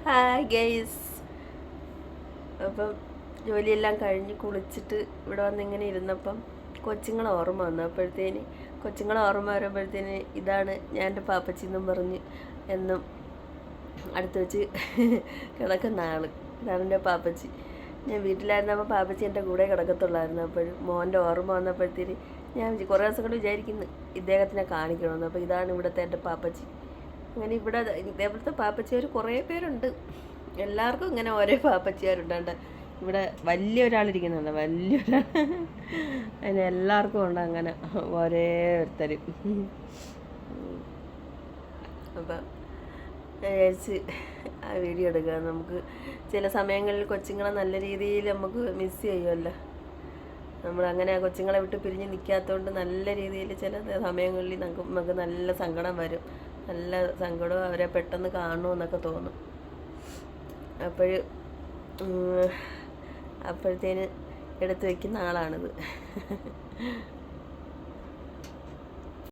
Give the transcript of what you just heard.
Hi guys. അപ്പം ജോലിയെല്ലാം കഴിഞ്ഞ് കുളിച്ചിട്ട് ഇവിടെ വന്നിങ്ങനെ ഇരുന്നപ്പം കൊച്ചുങ്ങളെ ഓർമ്മ വന്നു. കൊച്ചുങ്ങളെ ഓർമ്മ വരുമ്പോഴത്തേന് ഇതാണ് ഞാൻ എൻ്റെ പാപ്പച്ചിന്നും പറഞ്ഞ് എന്നും അടുത്ത് വെച്ച് കിടക്കുന്ന ആൾ. ഇതാണ് എൻ്റെ പാപ്പച്ചി. ഞാൻ വീട്ടിലായിരുന്നപ്പോൾ പാപ്പച്ചി എൻ്റെ കൂടെ കിടക്കത്തുള്ളായിരുന്നു. അപ്പോഴും മോൻ്റെ ഓർമ്മ വന്നപ്പോഴത്തേന് ഞാൻ കുറേ ദിവസം കൊണ്ട് വിചാരിക്കുന്നു ഇദ്ദേഹത്തിനെ കാണിക്കണമെന്ന്. അപ്പോൾ ഇതാണ് ഇവിടുത്തെ എൻ്റെ പാപ്പച്ചി. അങ്ങനെ ഇവിടെ ഇതേപോലത്തെ പാപ്പച്ചിയാർ കുറേ പേരുണ്ട്. എല്ലാവർക്കും ഇങ്ങനെ ഓരോ പാപ്പച്ചിയാരുണ്ട്. ഇവിടെ വലിയൊരാളിരിക്കുന്നുണ്ട്, വലിയൊരാൾ. അതിന് എല്ലാവർക്കും ഉണ്ട് അങ്ങനെ ഓരോരുത്തർ. അപ്പം വിചാരിച്ച് ആ വീഡിയോ എടുക്കുക. നമുക്ക് ചില സമയങ്ങളിൽ കൊച്ചുങ്ങളെ നല്ല രീതിയിൽ നമുക്ക് മിസ് ചെയ്യുമല്ലോ. നമ്മളങ്ങനെ കൊച്ചുങ്ങളെ വിട്ട് പിരിഞ്ഞ് നിൽക്കാത്തതുകൊണ്ട് നല്ല രീതിയിൽ ചില സമയങ്ങളിൽ നമുക്ക് നല്ല സങ്കടം വരും. നല്ല സങ്കടവും അവരെ പെട്ടെന്ന് കാണണമെന്നൊക്കെ തോന്നും. അപ്പോഴത്തേന് എടുത്തു വയ്ക്കുന്ന ആളാണിത്.